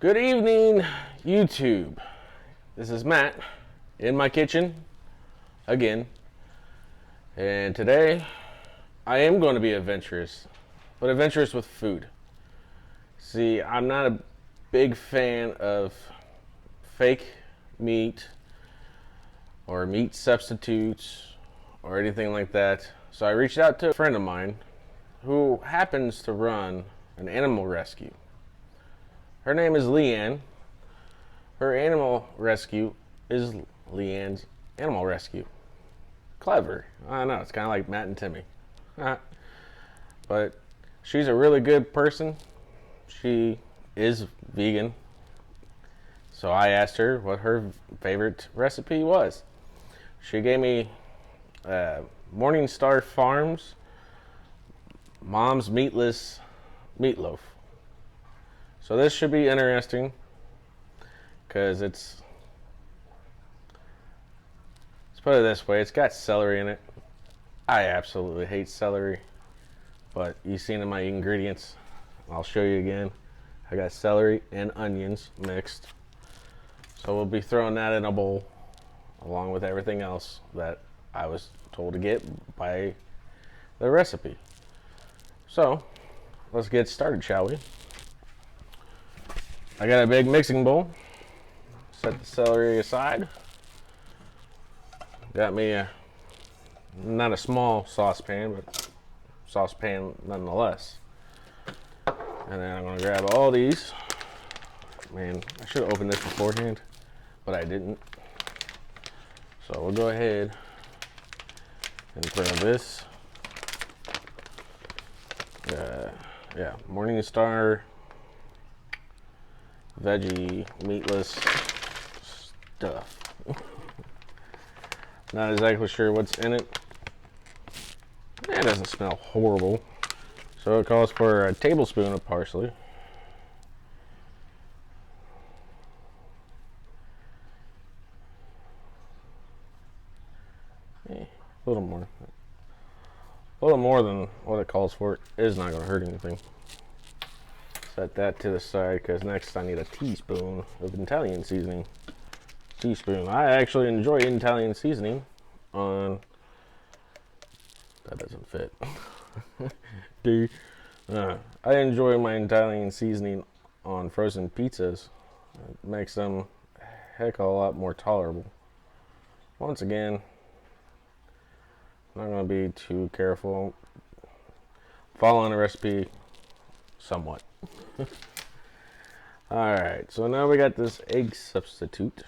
Good evening, YouTube. This is Matt in my kitchen again, and today I am going to be adventurous, but adventurous with food. See, I'm not a big fan of fake meat or meat substitutes or anything like that, so I reached out to a friend of mine who happens to run an animal rescue. Her name is Leanne. Her animal rescue is Leanne's Animal Rescue. Clever. I know, it's kind of like Matt and Timmy. But she's a really good person. She is vegan. So I asked her what her favorite recipe was. She gave me Morningstar Farms Mom's Meatless Meatloaf. So this should be interesting because let's put it this way, it's got celery in it. I absolutely hate celery, but you've seen in my ingredients. I'll show you again. I got celery and onions mixed. So we'll be throwing that in a bowl along with everything else that I was told to get by the recipe. So let's get started, shall we? I got a big mixing bowl. Set the celery aside. Got me not a small saucepan, but saucepan nonetheless. And then I'm going to grab all these. Man, I should have opened this beforehand, but I didn't. So we'll go ahead and throw this. Morningstar veggie meatless stuff. Not exactly sure what's in it. It doesn't smell horrible. So it calls for a tablespoon of parsley. A little more. A little more than what it calls for is not going to hurt anything. Set that to the side because next I need a teaspoon of Italian seasoning. Teaspoon. I actually enjoy Italian seasoning on. That doesn't fit. I enjoy my Italian seasoning on frozen pizzas. It makes them a heck of a lot more tolerable. Once again, I'm not going to be too careful. Following the recipe somewhat. Alright, so now we got this egg substitute.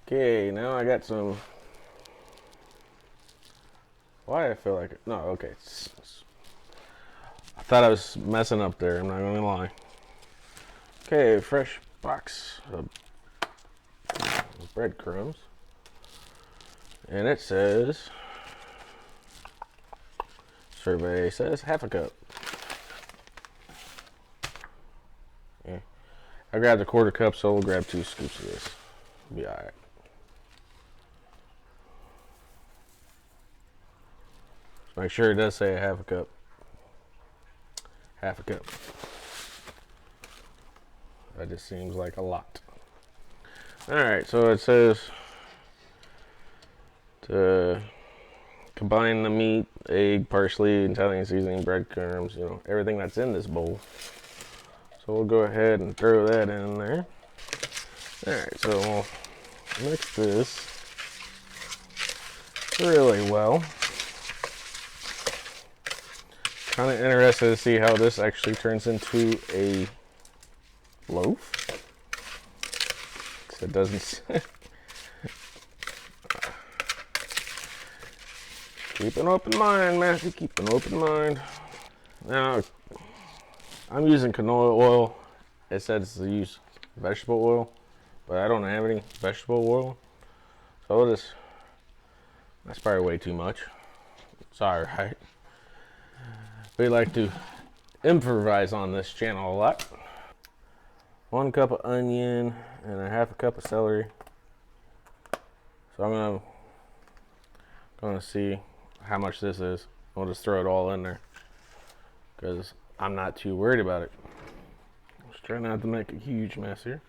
Okay, now I got some. Why I feel like it? No, okay. I thought I was messing up there, I'm not going to lie. Okay, fresh box of breadcrumbs. And it says, survey says half a cup. Yeah. I grabbed a quarter cup, so we'll grab 2 scoops of this. Be alright. Make sure it does say a half a cup. Half a cup. That just seems like a lot. Alright, so it says to combine the meat, egg, parsley, Italian seasoning, breadcrumbs, everything that's in this bowl. So we'll go ahead and throw that in there. Alright, so we'll mix this really well. Kind of interested to see how this actually turns into a loaf. It doesn't. Keep an open mind, Matthew. Keep an open mind. Now, I'm using canola oil. It says to use vegetable oil, but I don't have any vegetable oil. So that's probably way too much. It's alright. We like to improvise on this channel a lot. 1 cup of onion and a half a cup of celery. So I'm gonna see how much this is. I'll just throw it all in there because I'm not too worried about it. Let's Try not to make a huge mess here.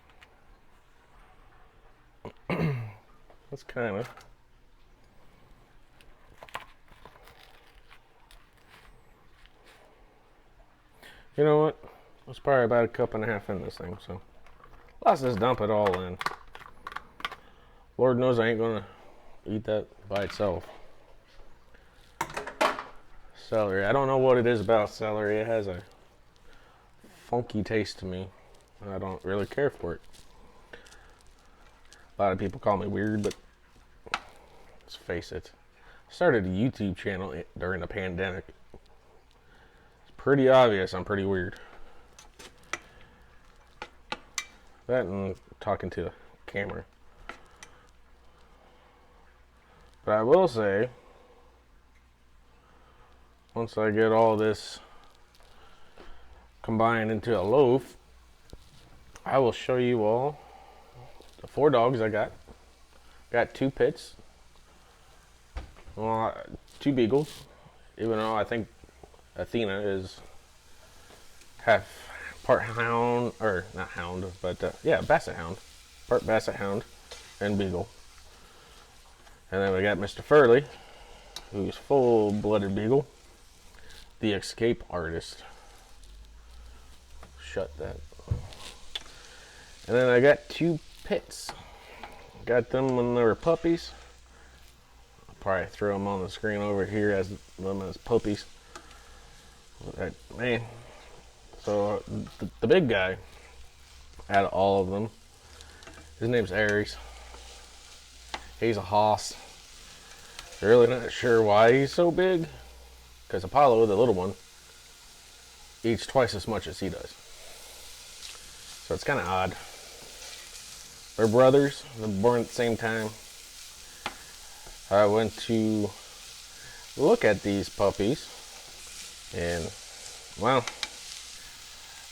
That's kind of. You know what? There's probably about a cup and a half in this thing, so let's just dump it all in. Lord knows I ain't gonna eat that by itself. Celery. I don't know what it is about celery. It has a funky taste to me. I don't really care for it. A lot of people call me weird, but let's face it. I started a YouTube channel during the pandemic. It's pretty obvious I'm pretty weird. That and talking to the camera. But I will say, once I get all this combined into a loaf, I will show you all the 4 dogs I got. Got 2 pits. Well, 2 beagles. Even though I think Athena is half part hound, or not hound, but yeah, basset hound. Part basset hound and beagle. And then we got Mr. Furley, who's full-blooded beagle. The escape artist. Shut that. And then I got 2 pits. Got them when they were puppies. I'll probably throw them on the screen over here as them as puppies. Man. So the big guy out of all of them, his name's Aries. He's a hoss. Really not sure why he's so big. Because Apollo, the little one, eats twice as much as he does. So it's kind of odd. They're brothers. They're born at the same time. I went to look at these puppies. And, well,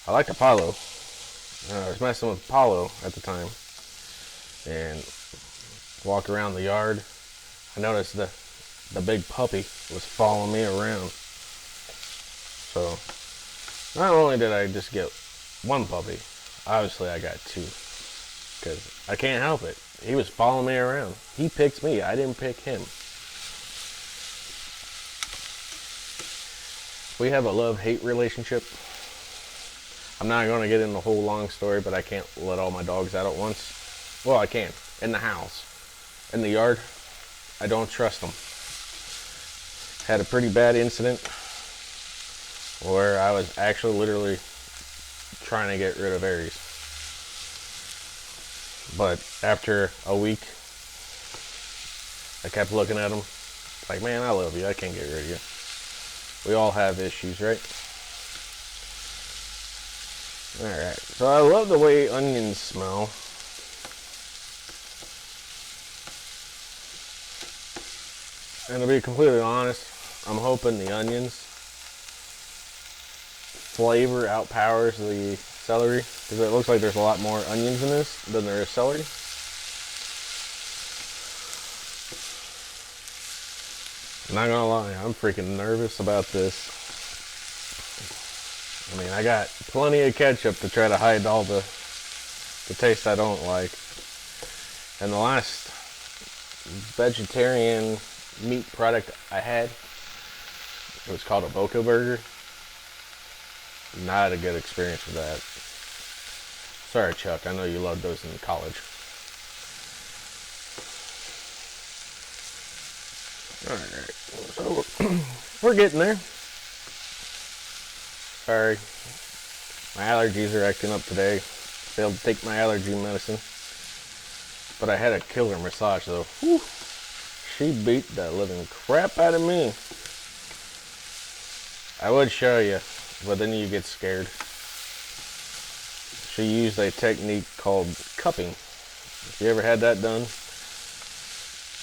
I liked Apollo. I was messing with Apollo at the time. And walked around the yard. I noticed the big puppy was following me around. So, not only did I just get 1 puppy, obviously I got 2. Because I can't help it. He was following me around. He picked me. I didn't pick him. We have a love-hate relationship. I'm not going to get into the whole long story, but I can't let all my dogs out at once. Well, I can. In the house. In the yard. I don't trust them. Had a pretty bad incident where I was actually literally trying to get rid of Aries. But after a week, I kept looking at him like, man, I love you. I can't get rid of you. We all have issues, right? Alright, so I love the way onions smell. And to be completely honest, I'm hoping the onions flavor outpowers the celery, because it looks like there's a lot more onions in this than there is celery. I'm not gonna lie, I'm freaking nervous about this. I mean, I got plenty of ketchup to try to hide all the taste I don't like. And the last vegetarian meat product I had, it was called a Boca burger. Not a good experience with that. Sorry, Chuck, I know you loved those in college. Alright, so we're getting there. Sorry, my allergies are acting up today. Failed to take my allergy medicine. But I had a killer massage though. Whew. She beat the living crap out of me. I would show you, but then you get scared. She used a technique called cupping. If you ever had that done,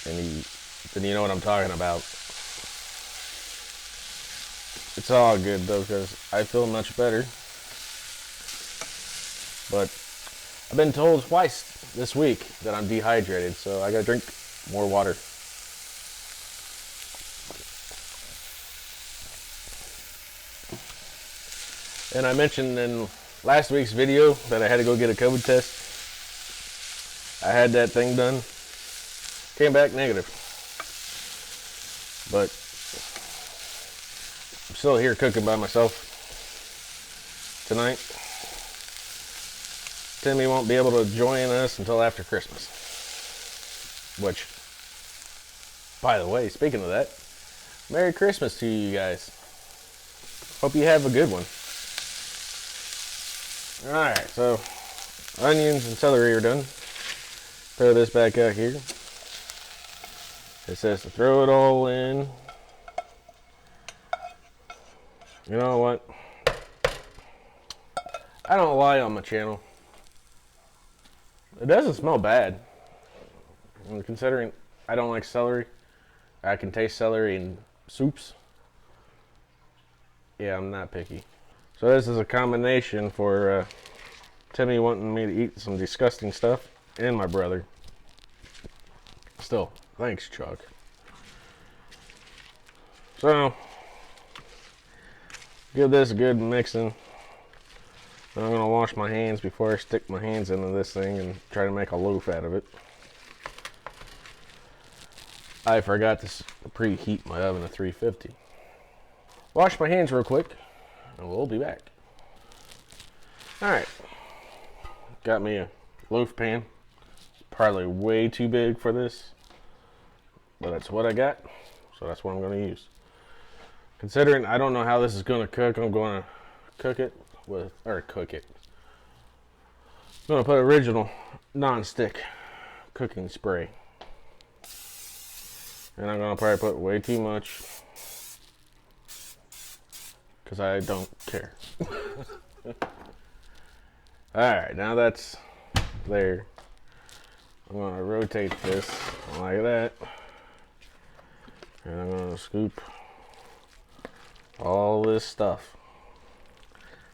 then you know what I'm talking about. It's all good though, because I feel much better. But I've been told twice this week that I'm dehydrated, so I gotta drink more water. And I mentioned in last week's video that I had to go get a COVID test. I had that thing done. Came back negative. But I'm still here cooking by myself tonight. Timmy won't be able to join us until after Christmas. Which, by the way, speaking of that, Merry Christmas to you guys. Hope you have a good one. Alright, so onions and celery are done. Throw this back out here. It says to throw it all in. You know what? I don't lie on my channel. It doesn't smell bad. And considering I don't like celery, I can taste celery in soups. Yeah, I'm not picky. So this is a combination for Timmy wanting me to eat some disgusting stuff and my brother. Still, thanks, Chuck. So, give this a good mixing. I'm going to wash my hands before I stick my hands into this thing and try to make a loaf out of it. I forgot to preheat my oven to 350. Wash my hands real quick and we'll be back. Alright. Got me a loaf pan. It's probably way too big for this, but that's what I got, so that's what I'm going to use. Considering I don't know how this is going to cook, I'm going to cook it. I'm going to put original non-stick cooking spray. And I'm going to probably put way too much because I don't care. Alright, now that's there. I'm going to rotate this like that. And I'm going to scoop all this stuff.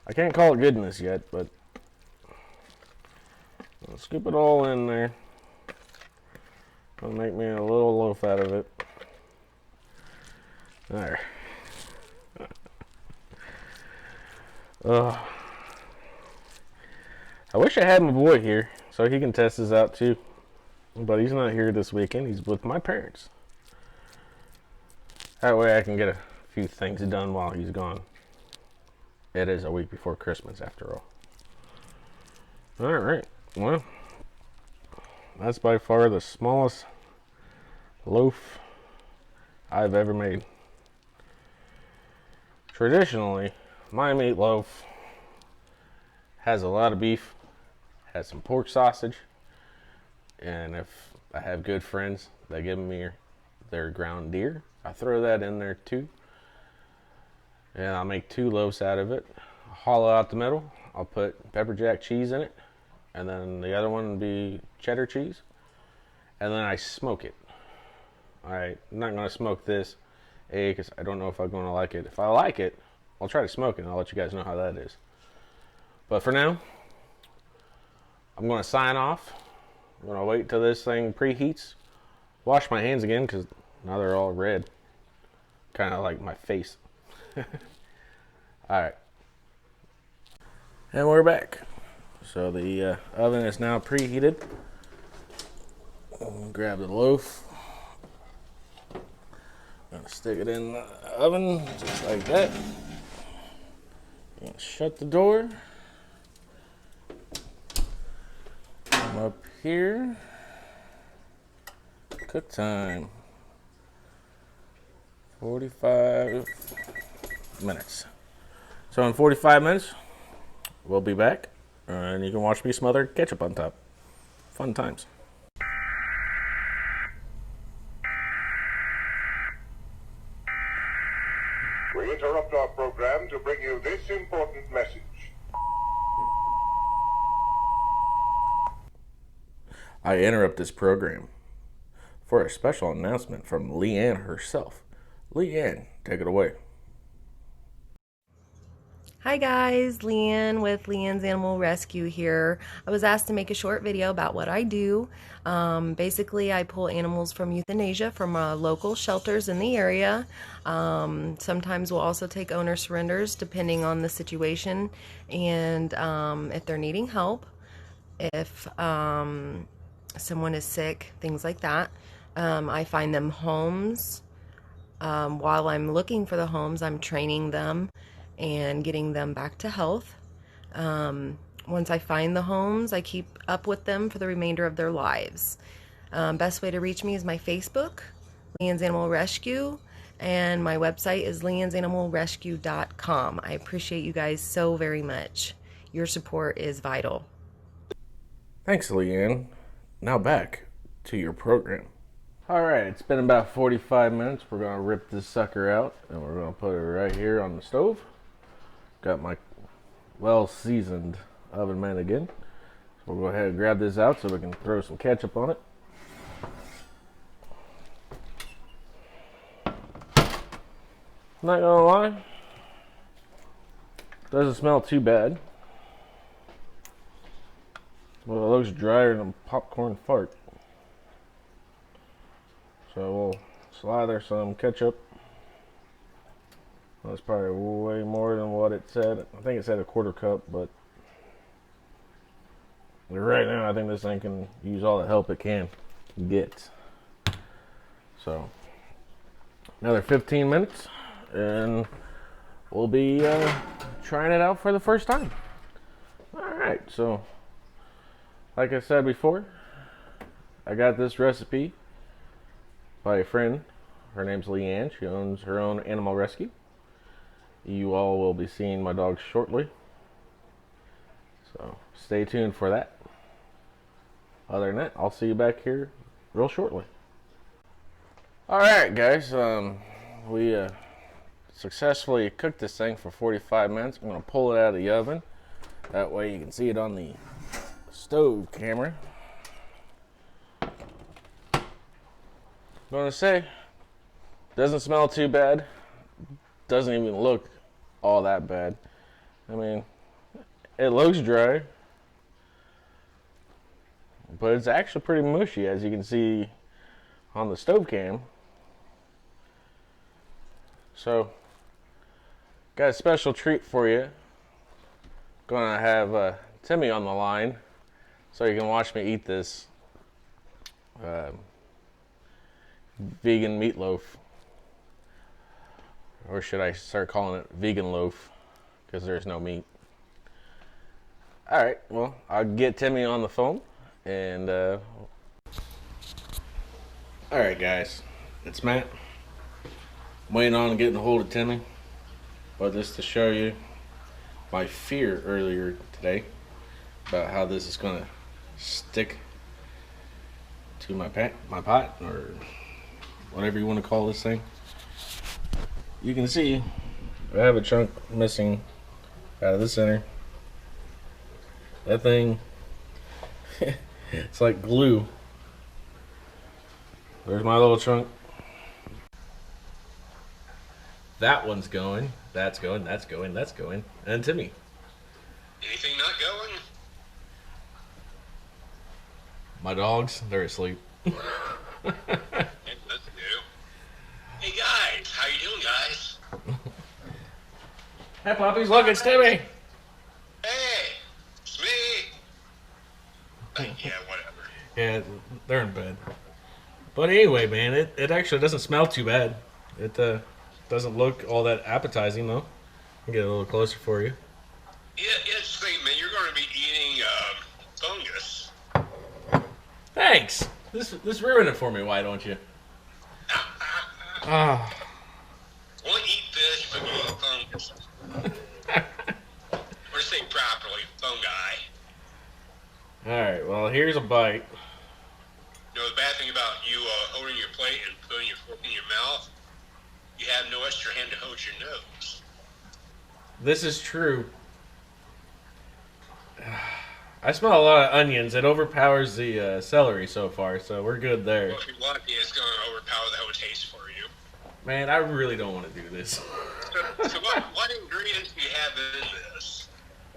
I can't call it goodness yet, but I'll scoop it all in there. Gonna make me a little loaf out of it. There. I wish I had my boy here so he can test this out too, but he's not here this weekend. He's with my parents. That way I can get a few things done while he's gone. It is a week before Christmas after all. Alright, well, that's by far the smallest loaf I've ever made. Traditionally, my meatloaf has a lot of beef, has some pork sausage, and if I have good friends that give me their ground deer, I throw that in there too. And I'll make 2 loaves out of it. I'll hollow out the middle. I'll put pepper jack cheese in it. And then the other one would be cheddar cheese. And then I smoke it. Alright, I'm not going to smoke this, because I don't know if I'm going to like it. If I like it, I'll try to smoke it and I'll let you guys know how that is. But for now, I'm going to sign off. I'm going to wait till this thing preheats. Wash my hands again because now they're all red. Kind of like my face. Alright, and we're back. So the oven is now preheated. Grab the loaf, gonna stick it in the oven just like that. Gonna shut the door. Come up here. Cook time 45 minutes. So in 45 minutes, we'll be back, and you can watch me smother ketchup on top. Fun times. We interrupt our program to bring you this important message. I interrupt this program for a special announcement from Leanne herself. Leanne, take it away. Hi guys, Leanne with Leanne's Animal Rescue here. I was asked to make a short video about what I do. Basically, I pull animals from euthanasia from local shelters in the area. Sometimes we'll also take owner surrenders depending on the situation and if they're needing help, if someone is sick, things like that. I find them homes. While I'm looking for the homes, I'm training them and getting them back to health. Once I find the homes, I keep up with them for the remainder of their lives. Best way to reach me is my Facebook, Leanne's Animal Rescue, and my website is leannesanimalrescue.com. I appreciate you guys so very much. Your support is vital. Thanks, Leanne. Now back to your program. Alright, it's been about 45 minutes. We're going to rip this sucker out and we're going to put it right here on the stove. Got my well-seasoned oven mitt again. So we'll go ahead and grab this out so we can throw some ketchup on it. Not gonna lie, doesn't smell too bad. Well, it looks drier than a popcorn fart. So we'll slather some ketchup. That's probably way more than what it said. I think it said a quarter cup, but right now I think this thing can use all the help it can get. So another 15 minutes and we'll be trying it out for the first time. Alright, so like I said before, I got this recipe by a friend. Her name's Leanne. She owns her own animal rescue. You all will be seeing my dogs shortly, so stay tuned for that. Other than that, I'll see you back here real shortly. Alright guys, we successfully cooked this thing for 45 minutes. I'm going to pull it out of the oven. That way you can see it on the stove camera. I'm going to say, doesn't smell too bad. Doesn't even look all that bad. I mean, it looks dry, but it's actually pretty mushy, as you can see on the stove cam. So, got a special treat for you. Gonna have Timmy on the line so you can watch me eat this vegan meatloaf. Or should I start calling it vegan loaf? Because there's no meat. Alright, well, I'll get Timmy on the phone. And, alright guys, it's Matt. I'm waiting on getting a hold of Timmy. But just to show you my fear earlier today about how this is going to stick to my pot, or whatever you want to call this thing. You can see I have a chunk missing out of the center. That thing, it's like glue. There's my little chunk. That one's going. That's going. That's going. That's going. And Timmy. Anything not going? My dogs, they're asleep. That's new. Hey guys, how you doing, guys? Hey puppies, look, it's Timmy. Hey, it's me. Yeah, whatever. Yeah, they're in bed. But anyway, man, it actually doesn't smell too bad. It doesn't look all that appetizing, though. I'll get a little closer for you. Yeah, it's the thing, man. You're going to be eating fungus. Thanks. This ruined it for me. Why don't you? Ah. Won't eat fish, but you eat fungus. Or say properly, fungi. All right. Well, here's a bite. You know, the bad thing about you holding your plate and putting your fork in your mouth, you have no extra hand to hold your nose. This is true. I smell a lot of onions. It overpowers the celery so far, so we're good there. Well, if you're lucky, it's going to overpower the whole taste for you. Man, I really don't want to do this. So what ingredients do you have in this?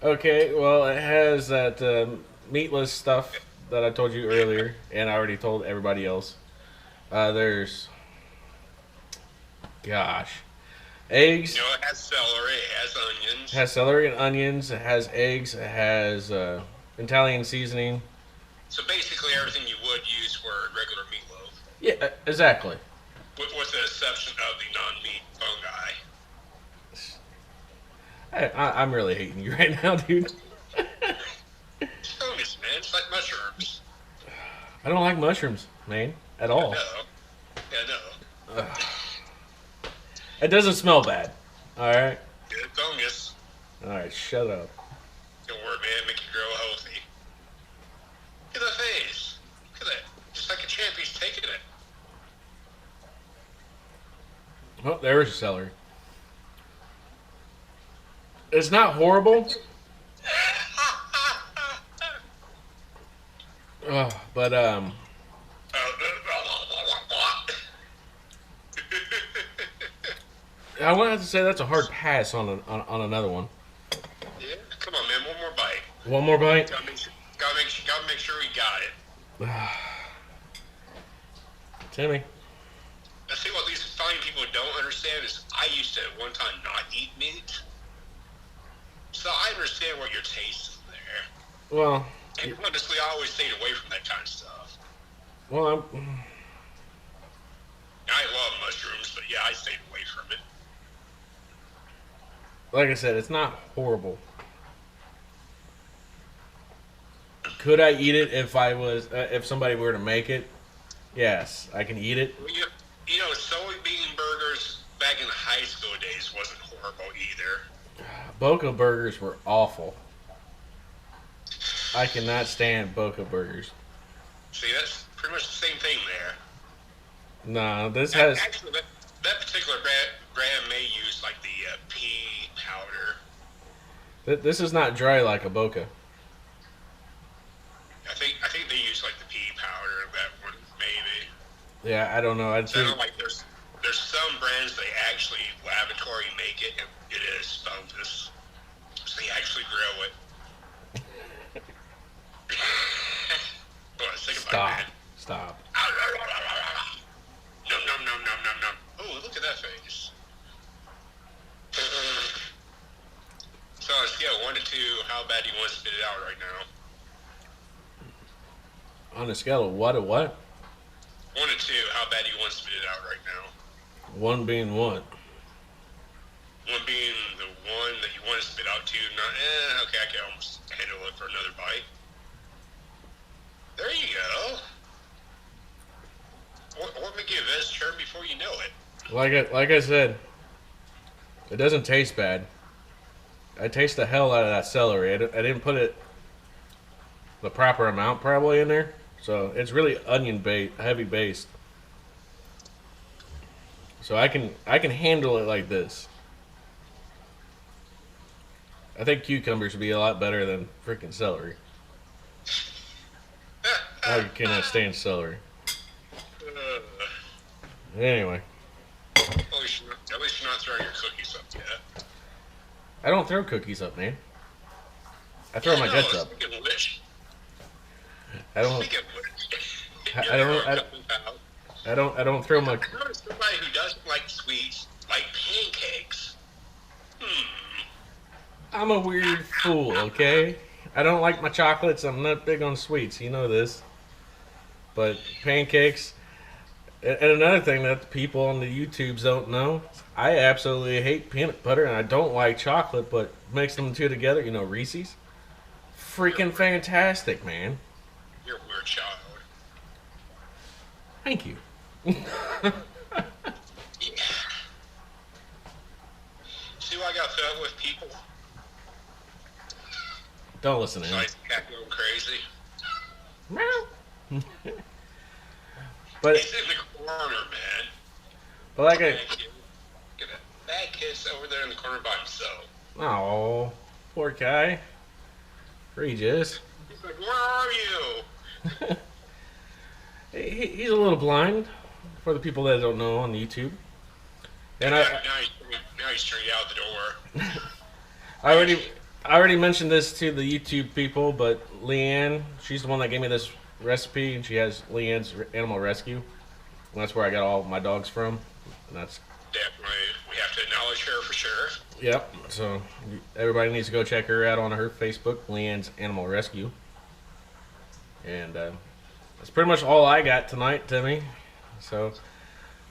Okay, well, it has that meatless stuff that I told you earlier, and I already told everybody else. There's, gosh, eggs. You know, it has celery, it has It onions. has celery and onions. It has eggs. It has Italian seasoning. So basically everything you would use for regular meatloaf, Yeah, exactly. with the exception of the non-meat fungi. I'm really hating you right now, dude. Fungus, man. It's like mushrooms. I don't like mushrooms, man, at I all. know. I know. It doesn't smell bad. All right. Good fungus. All right. Shut up. Don't worry, man. Make you grow healthy. Look at that face. Look at that. Just like a champ, he's taking it. Oh, there's celery. It's not horrible, but I would have to say that's a hard pass on another one. Yeah, come on, man. One more bite. One more bite. Gotta make sure we got it. Timmy. Now, see what these fine people don't understand is I used to at one time not eat meat. So I understand what your taste is there. Well, And honestly, I always stayed away from that kind of stuff. well, I love mushrooms, but yeah, I stayed away from it. like I said, it's not horrible. Could I eat it if somebody were to make it? Yes, I can eat it. Well, you know, soybean burgers back in high school days wasn't horrible either. Boca burgers were awful. I cannot stand Boca burgers. See, that's pretty much the same thing there. No, this has. Actually, that particular brand may use like the pea powder. This is not dry like a Boca. I think they use like the pea powder in that one, maybe. Yeah, I don't know. I'd So say like there's some brands they actually laboratory make it, and it is fungus. So they actually grow it. Well, think about stop, that. stop. Num num num num num num. Oh, look at that face. So on a scale of 1 to 2, how bad do you want to spit it out right now? On a scale of what to what? 1 to 2, how bad do you want to spit it out right now? One being what? 1 being the one that you want to spit out, 2 not. Okay, I can almost handle it for another bite. There you go. Or make you a vegetarian before you know it. Like I said, it doesn't taste bad. I taste the hell out of that celery. I didn't put it the proper amount probably in there, so it's really heavy based. So I can handle it like this. I think cucumbers would be a lot better than freaking celery. I cannot stand celery. Anyway, At least you're not throwing your cookies up yet. I don't throw cookies up, man. I throw my guts up. Speaking of which, I don't. speaking of which, I don't throw my. I noticed somebody who doesn't like sweets like pancakes. I'm a weird fool, okay? I don't like my chocolates. I'm not big on sweets. You know this. But pancakes. And another thing that the people on the YouTubes don't know, I absolutely hate peanut butter and I don't like chocolate, but mixing them two together, you know, Reese's, freaking fantastic, man. You're a weird child. Thank you. Yeah. See what I got fed up with people? Don't listen to him. Besides the cat going crazy. Meow. But He's in the corner, man. but like Look at that kid's over there in the corner by himself. oh, poor guy. Regis. He's like, where are you? He's a little blind for the people that don't know on YouTube. And Now you're ready to turn you out the door. I already mentioned this to the YouTube people, but Leanne, she's the one that gave me this recipe, and she has Leanne's Animal Rescue. And that's where I got all my dogs from. And that's Definitely, we have to acknowledge her for sure. Yep. So everybody needs to go check her out on her Facebook, Leanne's Animal Rescue. And that's pretty much all I got tonight, Timmy. So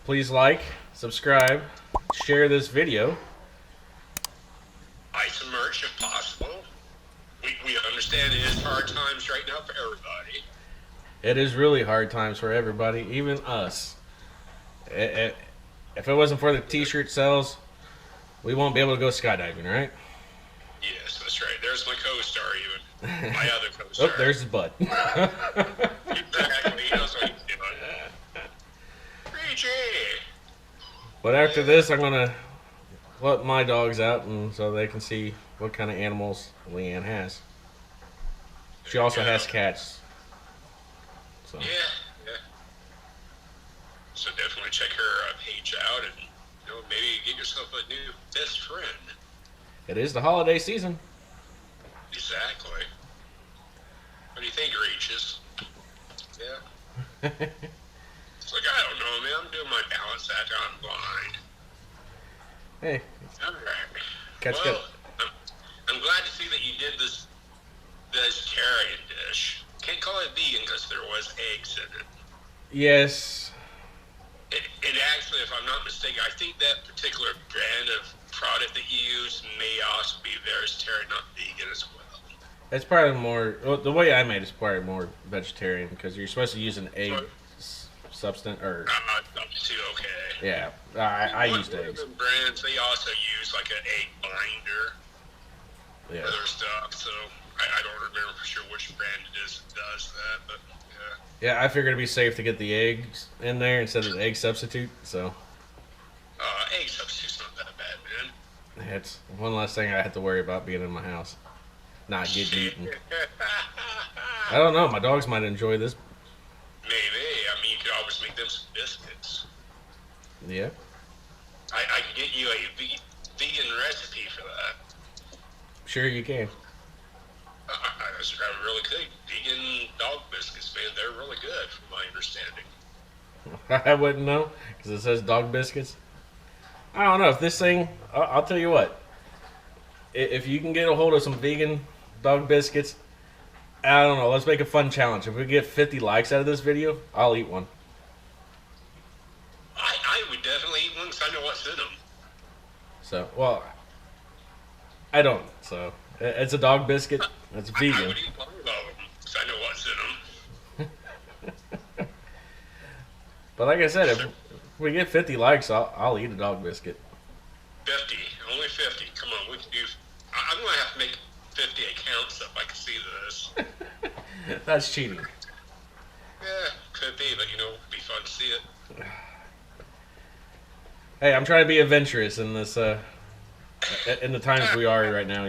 please like, subscribe, share this video. Buy some merch if possible. We understand it is hard times right now for everybody. It is really hard times for everybody, even us. If it wasn't for the t-shirt sales, we won't be able to go skydiving, right? Yes, that's right. There's my co-star even. My other co-star. Oh, there's his butt. Exactly. He knows what he's doing. Richie! But after this, I'm going to let my dogs out and so they can see what kind of animals Leanne has. She also has cats. So. Yeah. So definitely check her page out and maybe get yourself a new best friend. It is the holiday season. Exactly. What do you think, Reaches? Yeah. It's like, I don't know, man. I'm doing my balance act. I'm blind. Hey. All right. Catch well, I'm glad to see that you did this vegetarian dish. Can't call it vegan because there was eggs in it. Yes. It actually, if I'm not mistaken, I think that particular brand of product that you use may also be vegetarian, not vegan as well. It's probably more, well, the way I made it's probably more vegetarian because you're supposed to use an egg substance or. Substitute, okay. Yeah, I used One eggs. of the brands, they also use like an egg binder Yeah. for their stuff, so I don't remember for sure which brand it is that does that, but yeah. Yeah, I figured it'd be safe to get the eggs in there instead of the egg substitute, so. Egg substitute's not that bad, man. It's one less thing I have to worry about being in my house. Not getting eaten. I don't know, my dogs might enjoy this. Maybe. I mean, you could always make them some biscuits. Yeah. I can get you a vegan recipe for that. Sure you can. I was really good. Vegan dog biscuits, man. They're really good, from my understanding. I wouldn't know because it says dog biscuits. I don't know if this thing. I'll tell you what. If you can get a hold of some vegan dog biscuits, I don't know. Let's make a fun challenge. If we get 50 likes out of this video, I'll eat one. I would definitely eat one because I know what's in them. So, well, I don't. So, it's a dog biscuit. It's vegan. I would eat one of them because I know what's in them. But like I said, if we get 50 likes, I'll eat a dog biscuit. 50. Only 50. Come on, we can do. I'm going to have to make 50 accounts so I can see this. That's cheating. Yeah, could be, but it'd be fun to see it. Hey, I'm trying to be adventurous in this, in the times we are right now,